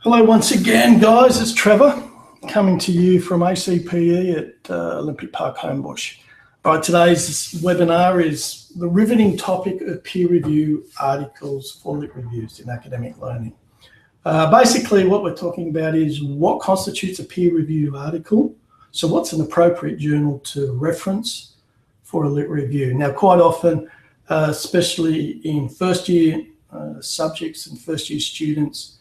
Hello once again, guys. It's Trevor coming to you from ACPE at Olympic Park, Homebush. All right, today's webinar is the riveting topic of peer review articles for lit reviews in academic learning. Basically, what we're talking about is what constitutes a peer review article. So what's an appropriate journal to reference for a lit review? Now, quite often, especially in first year subjects and first year students,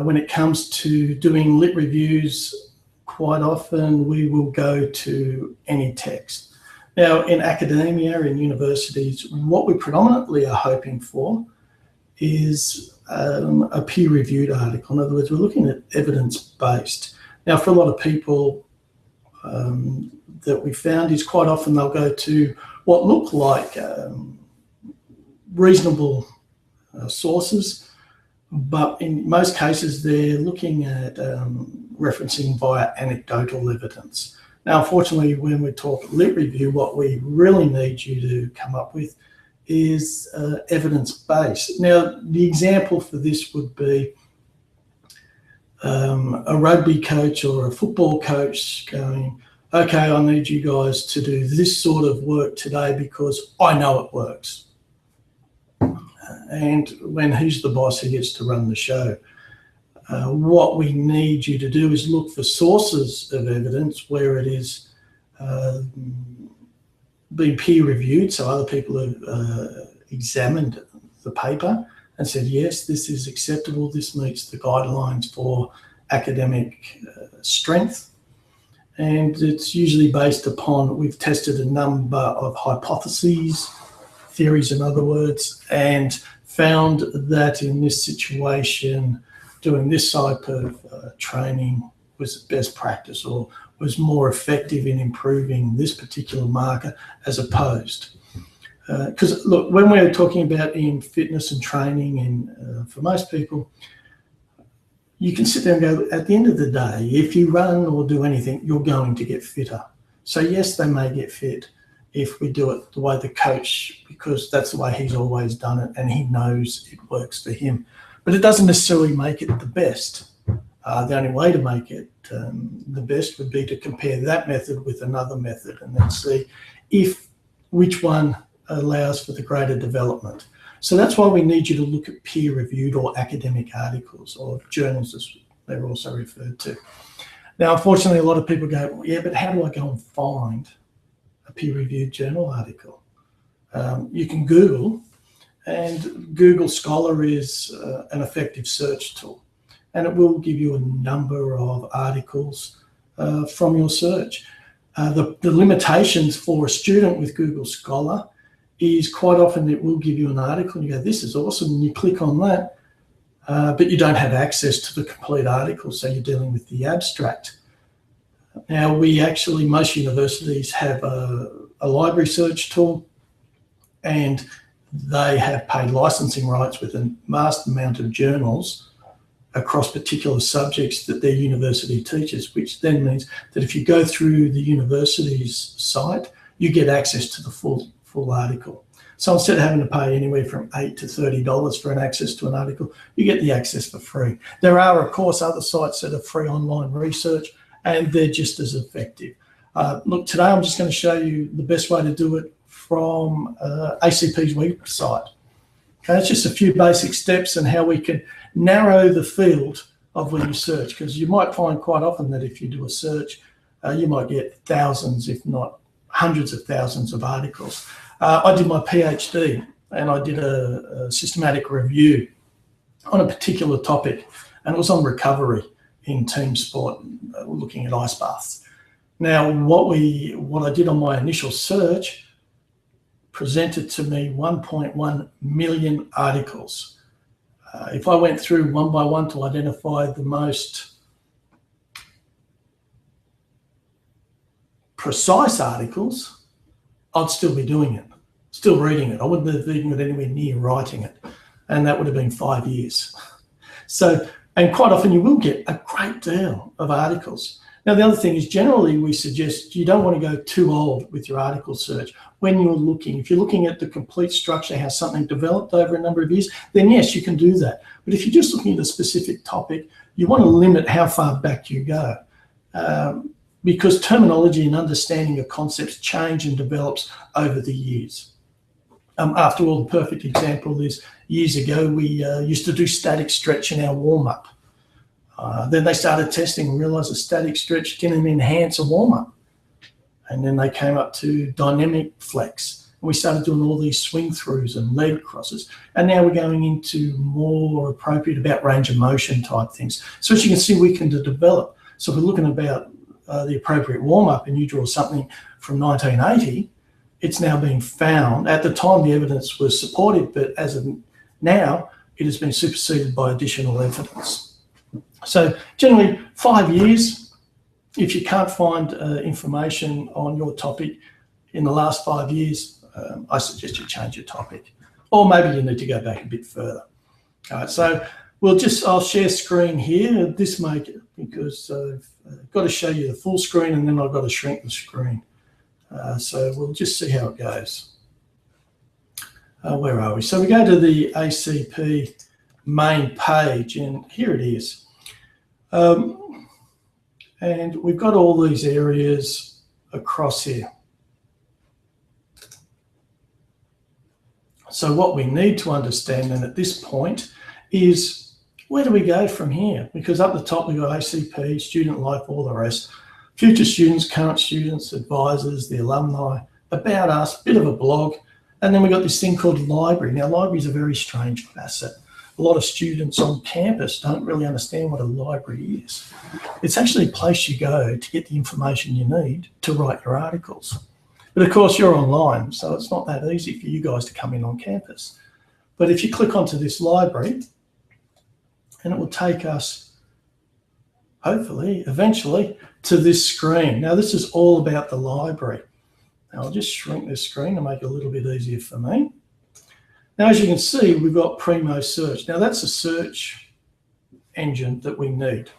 when it comes to doing lit reviews, quite often we will go to any text. Now, in academia, in universities, what we predominantly are hoping for is a peer-reviewed article. In other words, we're looking at evidence-based. Now, for a lot of people that we found is quite often they'll go to what look like reasonable sources, but in most cases, they're looking at referencing via anecdotal evidence. Now, unfortunately, when we talk lit review, what we really need you to come up with is evidence-based. Now, the example for this would be a rugby coach or a football coach going, okay, I need you guys to do this sort of work today because I know it works. And when he's the boss, he gets to run the show. What we need you to do is look for sources of evidence where it is being peer reviewed. So other people have examined the paper and said, yes, this is acceptable. This meets the guidelines for academic strength. And it's usually based upon, we've tested a number of hypotheses, theories in other words, and found that in this situation, doing this type of training was best practice or was more effective in improving this particular marker as opposed. Because look, when we're talking about in fitness and training, and for most people, you can sit there and go, at the end of the day, if you run or do anything, you're going to get fitter. So yes, they may get fit if we do it the way the coach, because that's the way he's always done it and he knows it works for him. But it doesn't necessarily make it the best. The only way to make it the best would be to compare that method with another method and then see which one allows for the greater development. So that's why we need you to look at peer-reviewed or academic articles or journals, as they're also referred to. Now, unfortunately, a lot of people go, well, yeah, but how do I go and find a peer-reviewed journal article? You can Google, and Google Scholar is an effective search tool, and it will give you a number of articles from your search. The limitations for a student with Google Scholar is quite often it will give you an article and you go, this is awesome, and you click on that, but you don't have access to the complete article, so you're dealing with the abstract. Now, most universities have a library search tool, and they have paid licensing rights with a vast amount of journals across particular subjects that their university teaches, which then means that if you go through the university's site, you get access to the full article. So instead of having to pay anywhere from $8 to $30 for an access to an article, you get the access for free. There are, of course, other sites that are free online research, and they're just as effective. Look, today I'm just going to show you the best way to do it from ACP's website. Okay, it's just a few basic steps and how we can narrow the field of when you search, because you might find quite often that if you do a search, you might get thousands, if not hundreds of thousands of articles. I did my PhD and I did a systematic review on a particular topic, and it was on recovery in team sport, looking at ice baths. Now, what I did on my initial search presented to me 1.1 million articles. If I went through one by one to identify the most precise articles, I'd still be doing it, still reading it. I wouldn't have even got anywhere near writing it, and that would have been 5 years. So, and quite often you will get a great deal of articles. Now, the other thing is generally we suggest you don't want to go too old with your article search. When you're looking, if you're looking at the complete structure, how something developed over a number of years, then yes, you can do that. But if you're just looking at a specific topic, you want to limit how far back you go, because terminology and understanding of concepts change and develops over the years. After all, the perfect example is years ago, we used to do static stretch in our warm-up. Then they started testing and realised a static stretch didn't enhance a warm-up. And then they came up to dynamic flex. And we started doing all these swing throughs and leg crosses. And now we're going into more appropriate about range of motion type things. So as you can see, we can develop. So if we're looking about the appropriate warm-up and you draw something from 1980, it's now being found. At the time, the evidence was supportive, but as of now, it has been superseded by additional evidence. So generally 5 years, if you can't find information on your topic in the last 5 years, I suggest you change your topic, or maybe you need to go back a bit further. All right, so I'll share screen here, this make it, because I've got to show you the full screen and then I've got to shrink the screen. So we'll just see how it goes. Where are we? So we go to the ACP main page and here it is. And we've got all these areas across here. So what we need to understand then at this point is where do we go from here? Because up the top we've got ACP, student life, all the rest. Future students, current students, advisors, the alumni, about us, bit of a blog. And then we've got this thing called library. Now library is a very strange facet. A lot of students on campus don't really understand what a library is. It's actually a place you go to get the information you need to write your articles. But of course you're online, so it's not that easy for you guys to come in on campus. But if you click onto this library, and it will take us, hopefully, eventually, to this screen. Now this is all about the library. Now I'll just shrink this screen to make it a little bit easier for me. Now, as you can see, we've got Primo Search. Now, that's a search engine that we need.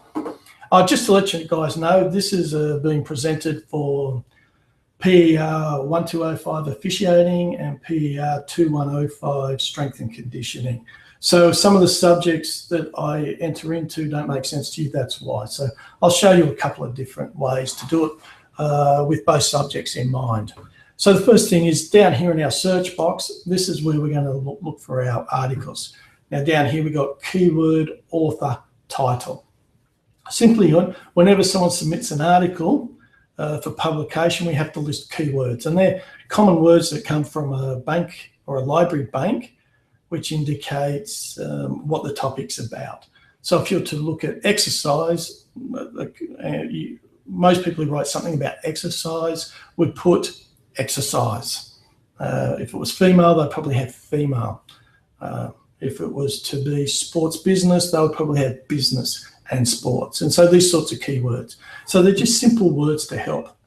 Just to let you guys know, this is being presented for PER 1205 officiating and PER 2105 strength and conditioning. So some of the subjects that I enter into don't make sense to you, that's why. So I'll show you a couple of different ways to do it with both subjects in mind. So the first thing is down here in our search box, this is where we're going to look for our articles. Now down here we've got keyword, author, title. Simply, whenever someone submits an article for publication, we have to list keywords. And they're common words that come from a bank or a library bank, which indicates what the topic's about. So if you're to look at exercise, most people who write something about exercise would put exercise. If it was female, they'd probably have female. If it was to be sports business, they would probably have business and sports. And so these sorts of keywords. So they're just simple words to help.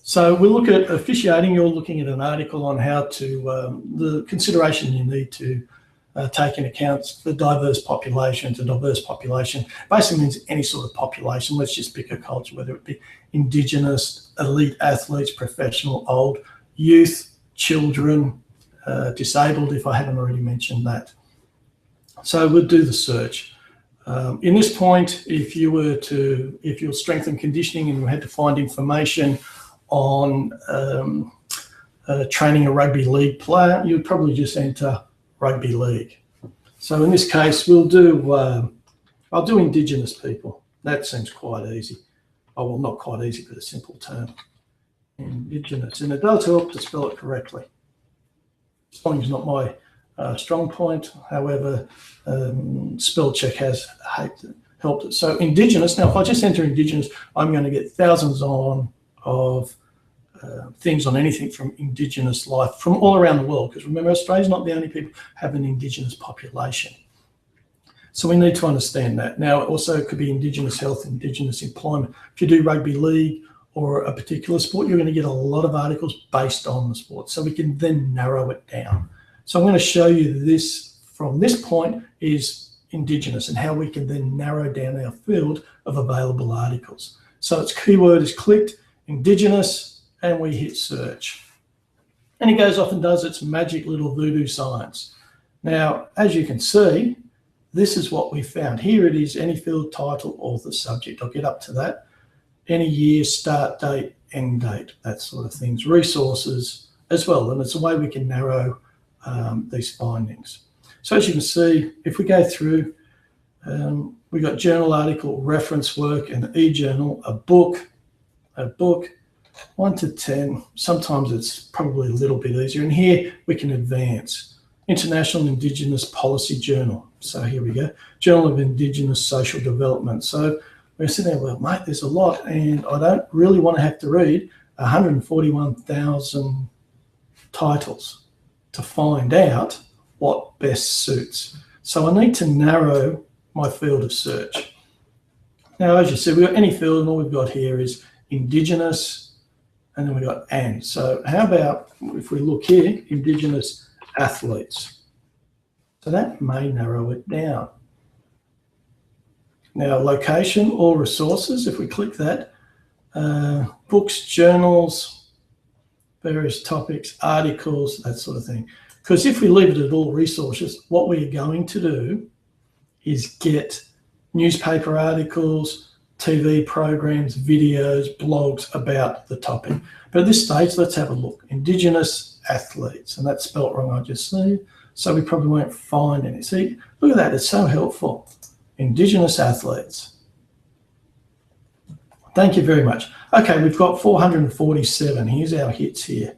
So we'll look at officiating. You're looking at an article on how to, the consideration you need to take into account for diverse populations. A diverse population basically means any sort of population. Let's just pick a culture, whether it be Indigenous, elite athletes, professional, old, youth, children, disabled, if I haven't already mentioned that. So we'll do the search. In this point, if you're strength and conditioning and you had to find information on training a rugby league player, you'd probably just enter rugby league. So in this case, I'll do Indigenous people. That seems quite easy. Oh, well, not quite easy, but a simple term. Indigenous, and it does help to spell it correctly. Spelling is not my strong point. However, spell check has helped it. So Indigenous, now if I just enter Indigenous, I'm going to get thousands of things on anything from Indigenous life from all around the world, because remember, Australia's not the only people who have an Indigenous population. So we need to understand that. Now, also it could be Indigenous health, Indigenous employment. If you do rugby league or a particular sport, you're going to get a lot of articles based on the sport. So we can then narrow it down. So I'm going to show you this from this point is Indigenous and how we can then narrow down our field of available articles. So its keyword is clicked, Indigenous, and we hit search. And it goes off and does its magic little voodoo science. Now, as you can see, this is what we found. Here it is, any field, title, author, subject. I'll get up to that. Any year, start date, end date, that sort of things. Resources as well, and it's a way we can narrow these findings. So as you can see, if we go through, we've got journal article, reference work, an e-journal, a book, 1 to 10. Sometimes it's probably a little bit easier. And here we can advance. International Indigenous Policy Journal. So here we go. Journal of Indigenous Social Development. So we're sitting there, well, mate, there's a lot, and I don't really want to have to read 141,000 titles to find out what best suits. So I need to narrow my field of search. Now, as you see, we've got any field, and all we've got here is Indigenous, and then we've got and. So how about if we look here, Indigenous athletes. So that may narrow it down. Now, location or resources, if we click that, books, journals, various topics, articles, that sort of thing. Because if we leave it at all resources, what we're going to do is get newspaper articles, TV programs, videos, blogs about the topic. But at this stage, let's have a look. Indigenous athletes, and that's spelt wrong, I just see. So we probably won't find any. See, look at that, it's so helpful. Indigenous athletes. Thank you very much. Okay, we've got 447. Here's our hits here.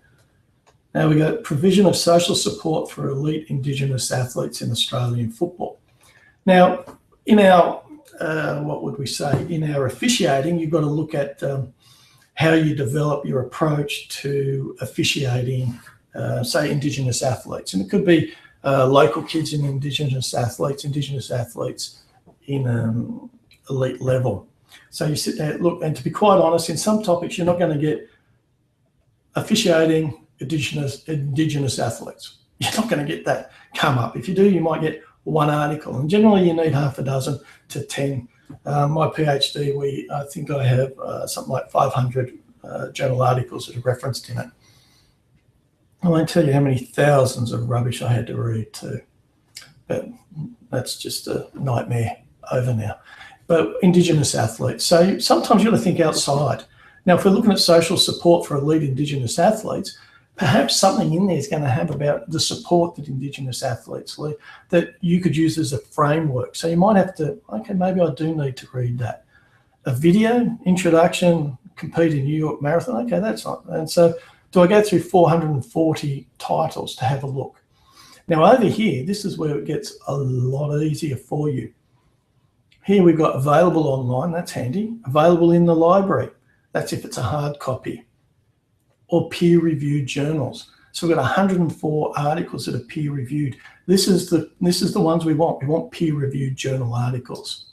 Now we got provision of social support for elite Indigenous athletes in Australian football. Now, in our, what would we say, in our officiating, you've got to look at how you develop your approach to officiating, say, Indigenous athletes. And it could be local kids in Indigenous athletes in elite level. So you sit there, look, and to be quite honest, in some topics, you're not going to get officiating Indigenous athletes. You're not going to get that come up. If you do, you might get one article, and generally you need half a dozen to 10. My PhD, I think I have something like 500 journal articles that are referenced in it. I won't tell you how many thousands of rubbish I had to read too, but that's just a nightmare over now. But Indigenous athletes. So sometimes you've got to think outside. Now, if we're looking at social support for elite Indigenous athletes, perhaps something in there is going to have about the support that Indigenous athletes lead that you could use as a framework. So you might have to, okay, maybe I do need to read that. A video, introduction, compete in New York Marathon. Okay, that's not. And so do I go through 440 titles to have a look? Now over here, this is where it gets a lot easier for you. Here we've got available online, that's handy. Available in the library, that's if it's a hard copy. Or peer-reviewed journals. So we've got 104 articles that are peer-reviewed. This is the ones we want. We want peer-reviewed journal articles.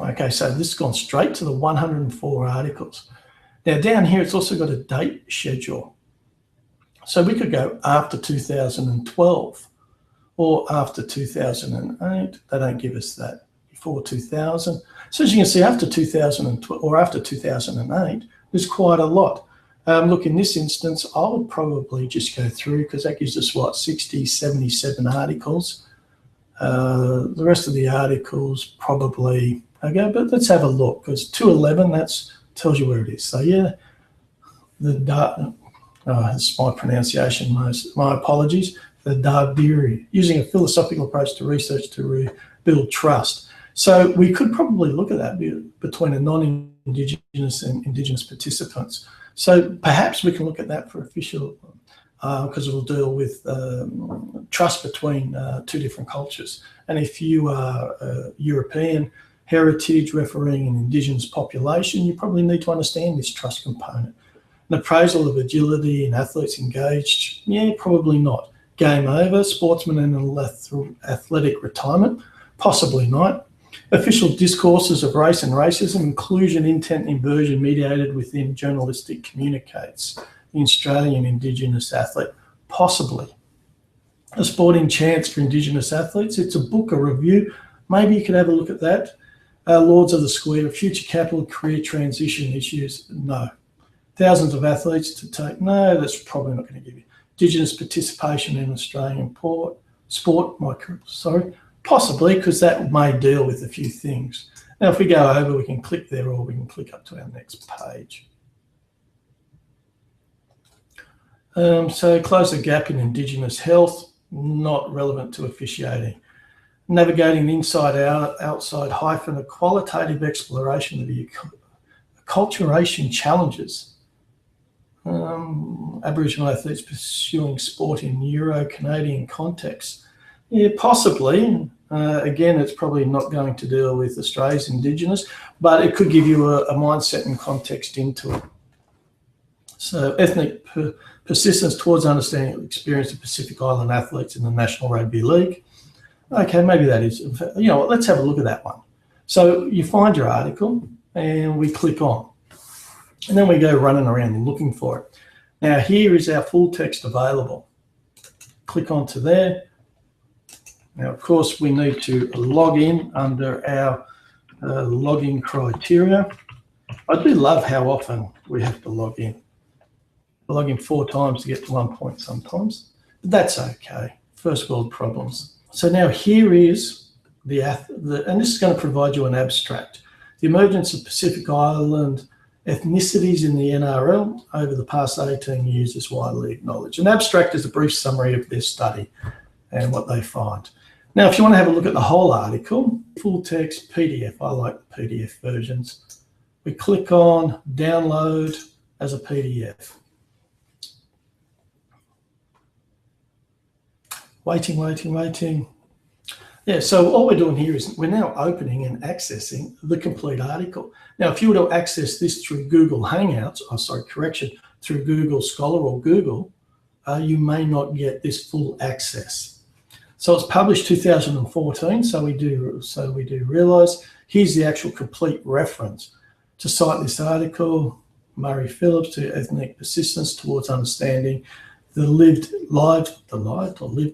Okay, so this has gone straight to the 104 articles. Now down here, it's also got a date schedule. So we could go after 2012 or after 2008. They don't give us that. Before 2000. So as you can see, after 2012 or after 2008, there's quite a lot. Look, in this instance, I would probably just go through because that gives us, what, 60, 77 articles. The rest of the articles probably, okay, but let's have a look because 211, that tells you where it is. So yeah, that's my pronunciation, my apologies. The Dardiri, using a philosophical approach to research to rebuild trust. So we could probably look at that between a non-Indigenous and Indigenous participants. So perhaps we can look at that for official, because it will deal with trust between two different cultures. And if you are a European heritage refereeing an Indigenous population, you probably need to understand this trust component. An appraisal of agility and athletes engaged, yeah, probably not. Game over, sportsman and athletic retirement, possibly not. Official discourses of race and racism, inclusion, intent, and inversion mediated within journalistic communicates. The Australian Indigenous athlete, possibly. A sporting chance for Indigenous athletes, it's a book, a review. Maybe you could have a look at that. Lords of the Square, future capital, career transition issues, no. Thousands of athletes to take, no, that's probably not going to give you. Indigenous participation in Australian sport, possibly, because that may deal with a few things. Now, if we go over, we can click there, or we can click up to our next page. So close the gap in Indigenous health, not relevant to officiating. Navigating the inside-outside hyphen, a qualitative exploration of the acculturation challenges. Aboriginal athletes pursuing sport in Euro-Canadian contexts. Yeah, possibly. Again, it's probably not going to deal with Australia's Indigenous, but it could give you a mindset and context into it. So ethnic persistence towards understanding the experience of Pacific Island athletes in the National Rugby League. Okay, maybe that is, you know what, let's have a look at that one. So you find your article and we click on, and then we go running around and looking for it. Now here is our full text available. Click onto there. Now, of course, we need to log in under our login criteria. I do love how often we have to log in. Log in 4 times to get to 1 point sometimes, but that's okay. First world problems. So now here is and this is going to provide you an abstract. The emergence of Pacific Island ethnicities in the NRL over the past 18 years is widely acknowledged. An abstract is a brief summary of their study and what they find. Now, if you want to have a look at the whole article, full text PDF, I like the PDF versions. We click on download as a PDF. Waiting. Yeah, so all we're doing here is we're now opening and accessing the complete article. Now, if you were to access this through Google Hangouts, through Google Scholar or Google, you may not get this full access. So it's published 2014, so we do realise. Here's the actual complete reference. To cite this article, Murray Phillips, to ethnic persistence towards understanding the lived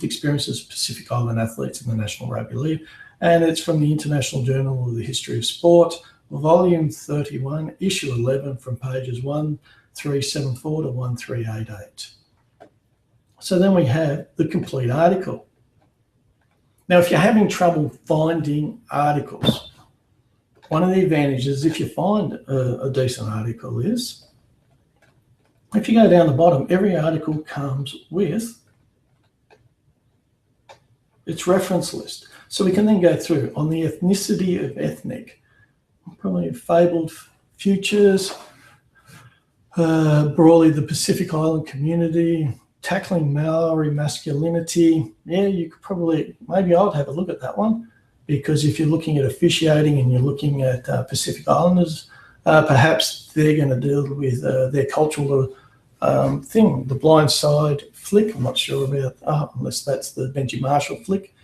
experiences of Pacific Island athletes in the National Rugby League, and it's from the International Journal of the History of Sport, volume 31, issue 11, from pages 1374 to 1388. So then we have the complete article. Now, if you're having trouble finding articles, one of the advantages, if you find a decent article, is if you go down the bottom, every article comes with its reference list. So we can then go through on the ethnicity of ethnic, probably fabled futures, broadly the Pacific Island community, tackling Maori masculinity. Yeah, you could probably, maybe I would have a look at that one, because if you're looking at officiating and you're looking at Pacific Islanders, perhaps they're going to deal with their cultural thing, the Blind Side flick. I'm not sure about, unless that's the Benji Marshall flick.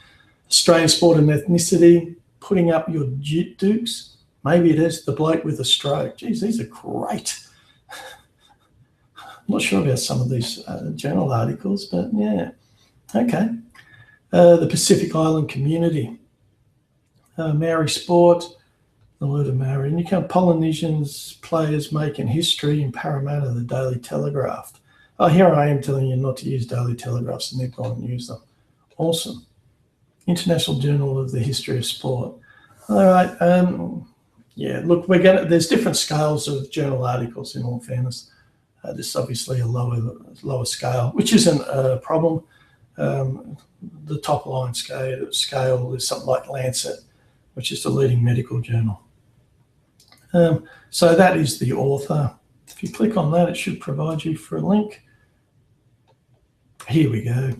Australian sport and ethnicity, putting up your dukes. Maybe it is the bloke with a stroke. Geez, these are great. I'm not sure about some of these journal articles, but yeah. Okay. The Pacific Island community. Maori sport, the word of Maori. And you can Polynesians players making history in Parramatta, the Daily Telegraph. Oh, here I am telling you not to use Daily Telegraphs, and they've gone and used them. Awesome. International Journal of the History of Sport. All right. Yeah, look, there's different scales of journal articles, in all fairness. This is obviously a lower scale, which isn't a problem. The top line scale is something like Lancet, which is the leading medical journal. So that is the author. If you click on that, it should provide you for a link. Here we go.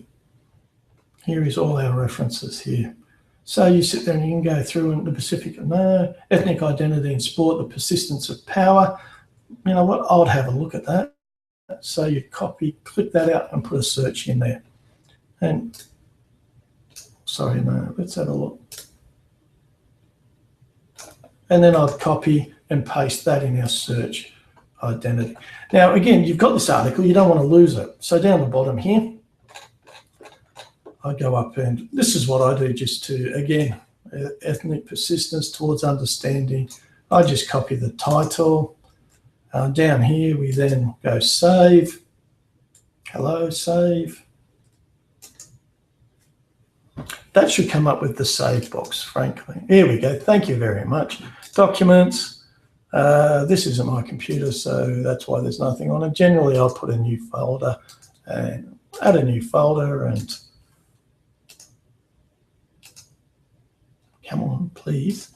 Here is all our references here. So you sit there and you can go through in the Pacific, ethnic identity in sport, the persistence of power. You know what? I would have a look at that. So you click that out and put a search in there. And sorry, no, let's have a look. And then I'd copy and paste that in our search identity. Now, again, you've got this article, you don't want to lose it. So down the bottom here, I go up, and this is what I do just to, again, ethnic persistence towards understanding. I just copy the title. Down here, we then go save. Hello, save. That should come up with the save box, frankly. Here we go. Thank you very much. Documents. This isn't my computer, so that's why there's nothing on it. Generally, I'll put a new folder and add a new folder and come on, please.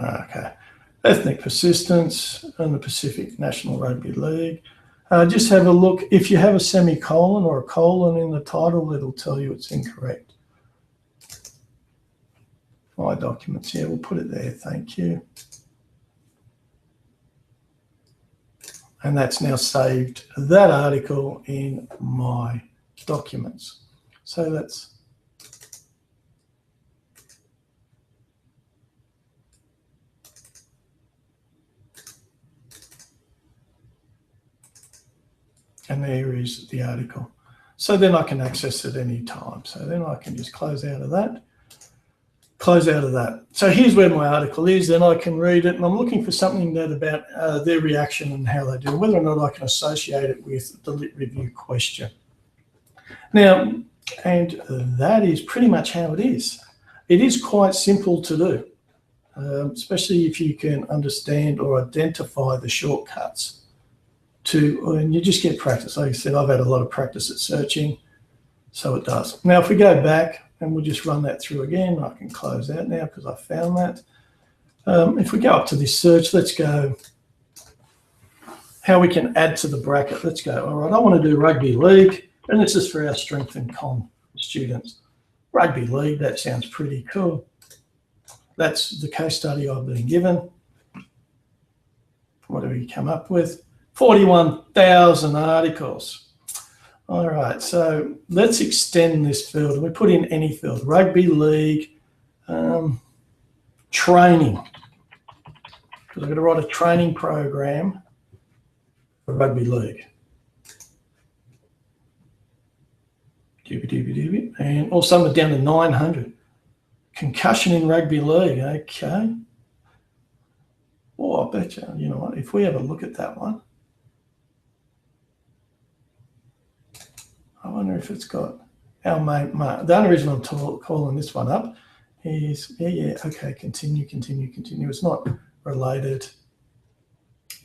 Okay. Ethnic persistence and the Pacific National Rugby League. Just have a look. If you have a semicolon or a colon in the title, it'll tell you it's incorrect. My documents, yeah, we'll put it there. Thank you. And that's now saved that article in my documents. So that's and there is the article. So then I can access it any time. So then I can just close out of that. So here's where my article is, then I can read it, and I'm looking for something that about their reaction and how they do, whether or not I can associate it with the lit review question. Now, and that is pretty much how it is. It is quite simple to do, especially if you can understand or identify the shortcuts. And you just get practice. Like I said, I've had a lot of practice at searching, so it does. Now, if we go back and we'll just run that through again, I can close out now because I found that. If we go up to this search, let's go how we can add to the bracket. Let's go, all right, I want to do rugby league, and this is for our strength and con students. Rugby league, that sounds pretty cool. That's the case study I've been given. What do we come up with? 41,000 articles. All right, so let's extend this field. We put in any field, rugby league, training. Because I've got to write a training program for rugby league. And also I'm down to 900. Concussion in rugby league, okay. Oh, I bet you know what, if we have a look at that one, I wonder if it's got our main mark. The only reason I'm calling this one up is, okay, continue. It's not related.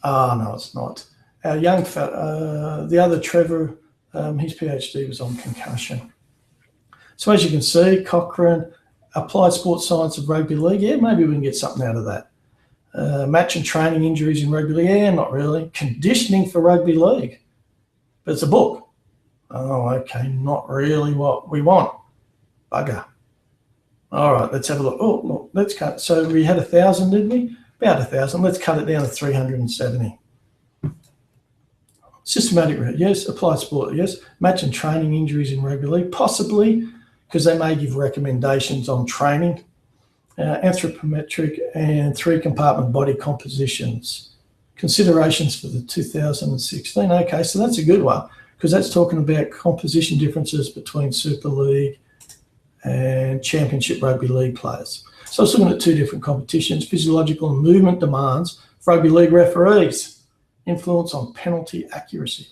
No, it's not. Our young fella, the other Trevor, his PhD was on concussion. So as you can see, Cochrane, applied sports science of rugby league. Yeah, maybe we can get something out of that. Match and training injuries in rugby league. Yeah, not really. Conditioning for rugby league. But it's a book. Oh, okay, not really what we want. Bugger. All right, let's have a look. Oh, look, let's cut. So we had 1,000, didn't we? About 1,000. Let's cut it down to 370. Systematic, yes. Applied sport, yes. Match and training injuries in rugby league, possibly, because they may give recommendations on training. Anthropometric and 3-compartment body compositions. Considerations for the 2016. Okay, so that's a good one, because that's talking about composition differences between Super League and Championship Rugby League players. So I was looking at 2 different competitions, physiological and movement demands for rugby league referees, influence on penalty accuracy,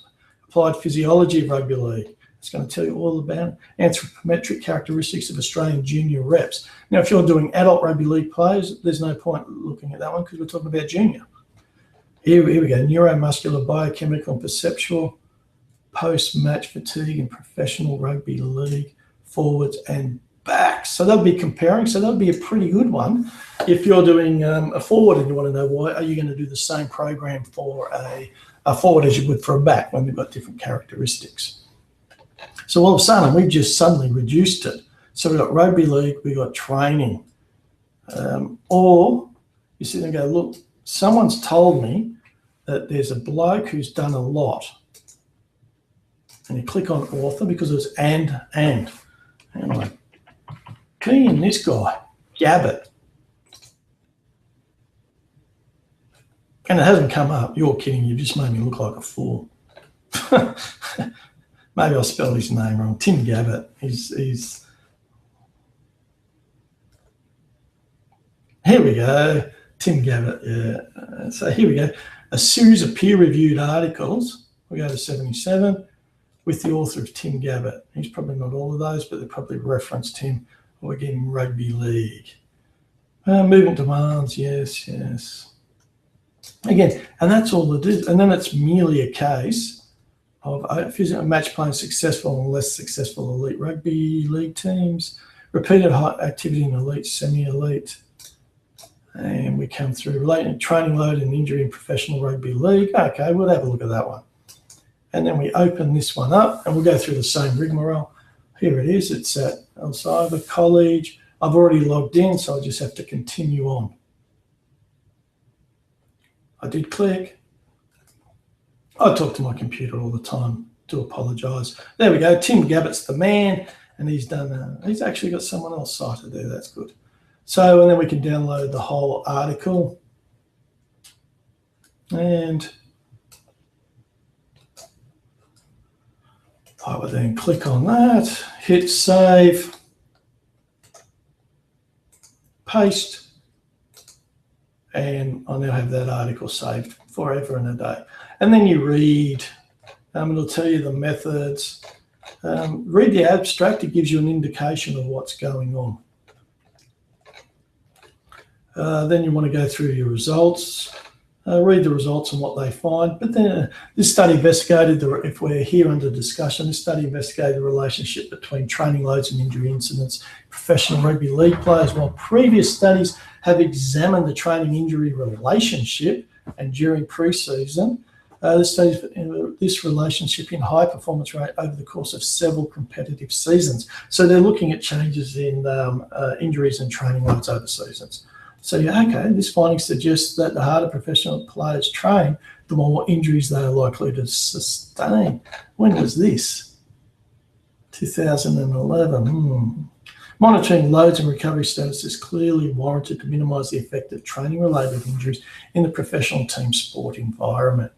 applied physiology of rugby league. It's going to tell you all about anthropometric characteristics of Australian junior reps. Now, if you're doing adult rugby league players, there's no point looking at that one because we're talking about junior. Here we go, neuromuscular, biochemical and perceptual, post-match fatigue in professional rugby league, forwards and backs. So they'll be comparing. So that'll be a pretty good one. If you're doing a forward and you want to know why, are you going to do the same program for a forward as you would for a back when they've got different characteristics? So all of a sudden, we've just suddenly reduced it. So we've got rugby league, we've got training. Or you sit there and go, look, someone's told me that there's a bloke who's done a lot. And you click on author because it was and. And I'm like, key in this guy, Gabbett. And it hasn't come up. You're kidding. You just made me look like a fool. Maybe I spelled his name wrong. Tim Gabbett. He's here we go. Tim Gabbett, yeah. So here we go. A series of peer-reviewed articles. We go to 77 with the author of Tim Gabbett. He's probably not all of those, but they probably referenced him. Or again, rugby league. Movement demands, yes. Again, and that's all it is. And then it's merely a case of match playing successful and less successful elite rugby league teams, repeated activity in elite, semi-elite, and we come through related training load and injury in professional rugby league. Okay, we'll have a look at that one. And then we open this one up and we'll go through the same rigmarole. Here it is. It's at Elsevier College. I've already logged in, so I just have to continue on. I did click. I talk to my computer all the time. Do apologise. There we go. Tim Gabbett's the man, and he's done. He's actually got someone else cited there. That's good. So, and then we can download the whole article, and I would then click on that, hit save, paste, and I now have that article saved forever and a day. And then you read, it'll tell you the methods. Read the abstract, it gives you an indication of what's going on. Then you want to go through your results, read the results and what they find. But then this study investigated, if we're here under discussion, this study investigated the relationship between training loads and injury incidents, professional rugby league players, while previous studies have examined the training-injury relationship and during pre-season. The studies this relationship in high performance rate over the course of several competitive seasons. So they're looking at changes in injuries and training loads over seasons. So okay, this finding suggests that the harder professional players train, the more injuries they are likely to sustain. When was this? 2011. Monitoring loads and recovery status is clearly warranted to minimise the effect of training-related injuries in the professional team sport environment.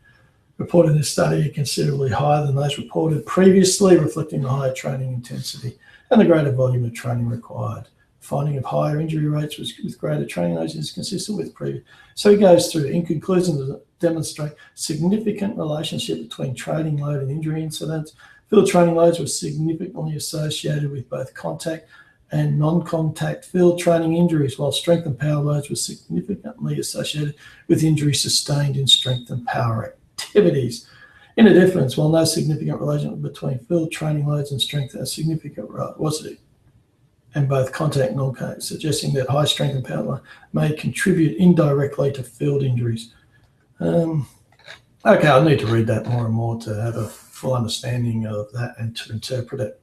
Reported in this study are considerably higher than those reported previously, reflecting the higher training intensity and the greater volume of training required. Finding of higher injury rates with greater training loads is consistent with previous. So he goes through, in conclusion, to demonstrate significant relationship between training load and injury incidents. Field training loads were significantly associated with both contact and non-contact field training injuries, while strength and power loads were significantly associated with injuries sustained in strength and power activities. In a difference, while no significant relationship between field training loads and strength are significant, was it? And both contact and non-contact, suggesting that high strength and power load may contribute indirectly to field injuries. Okay, I need to read that more and more to have a full understanding of that and to interpret it.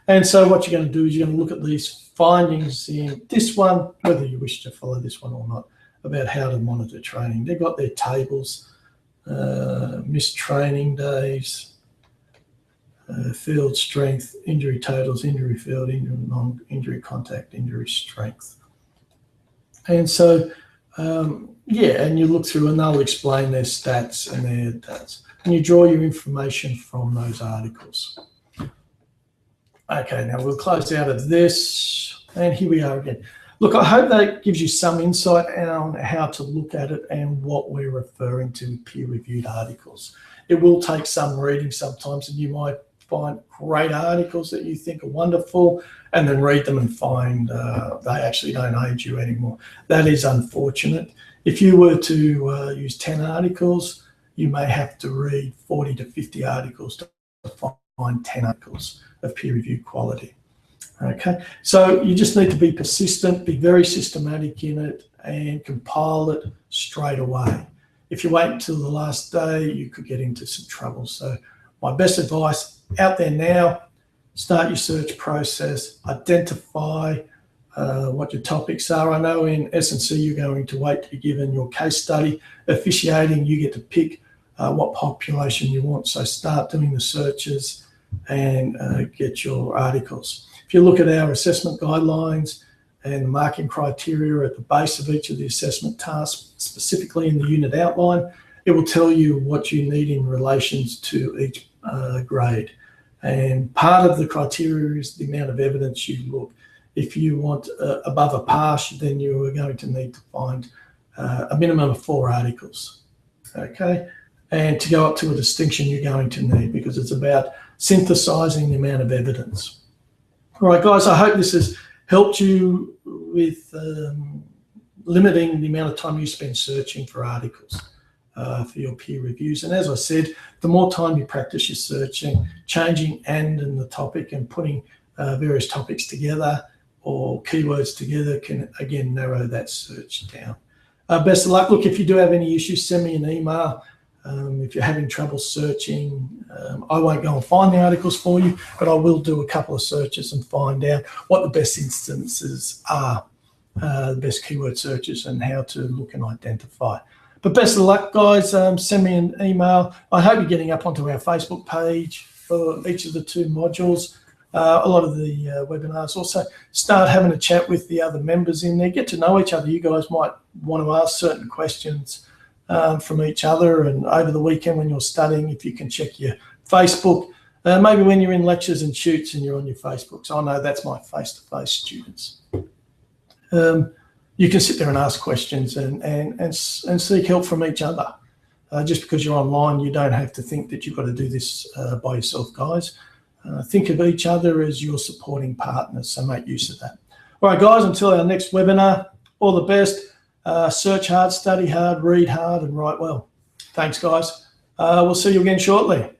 And so what you're going to do is you're going to look at these findings in this one, whether you wish to follow this one or not, about how to monitor training. They've got their tables, missed training days, field strength, injury totals, injury field, non-injury contact, injury strength. And so, yeah, and you look through and they'll explain their stats and their dates. And you draw your information from those articles. Okay, now we'll close out of this. And here we are again. Look, I hope that gives you some insight on how to look at it and what we're referring to with peer-reviewed articles. It will take some reading sometimes, and you might find great articles that you think are wonderful and then read them and find they actually don't aid you anymore. That is unfortunate. If you were to use 10 articles, you may have to read 40 to 50 articles to find 10 articles of peer-reviewed quality. Okay, so you just need to be persistent, be very systematic in it, and compile it straight away. If you wait until the last day, you could get into some trouble. So my best advice, out there now, start your search process, identify what your topics are. I know in S&C you're going to wait to be given your case study. Officiating, you get to pick what population you want. So start doing the searches and get your articles. If you look at our assessment guidelines, and the marking criteria are at the base of each of the assessment tasks, specifically in the unit outline. It will tell you what you need in relation to each grade. And part of the criteria is the amount of evidence you look. If you want above a pass, then you are going to need to find a minimum of 4 articles, okay? And to go up to a distinction, you're going to need, because it's about synthesizing the amount of evidence. All right, guys, I hope this has helped you with limiting the amount of time you spend searching for articles for your peer reviews. And as I said, the more time you practice your searching, changing and in the topic and putting various topics together or keywords together can, again, narrow that search down. Best of luck. Look, if you do have any issues, send me an email. If you're having trouble searching, I won't go and find the articles for you, but I will do a couple of searches and find out what the best instances are, the best keyword searches and how to look and identify. But best of luck, guys. Send me an email. I hope you're getting up onto our Facebook page for each of the 2 modules. A lot of the webinars. Also start having a chat with the other members in there. Get to know each other. You guys might want to ask certain questions from each other, and over the weekend when you're studying, if you can check your Facebook, maybe when you're in lectures and shoots and you're on your Facebook. So I know that's my face-to-face students. You can sit there and ask questions and seek help from each other. Just because you're online, you don't have to think that you've got to do this by yourself, guys. Think of each other as your supporting partners, so make use of that. All right, guys, until our next webinar, all the best. Search hard, study hard, read hard, and write well. Thanks, guys. We'll see you again shortly.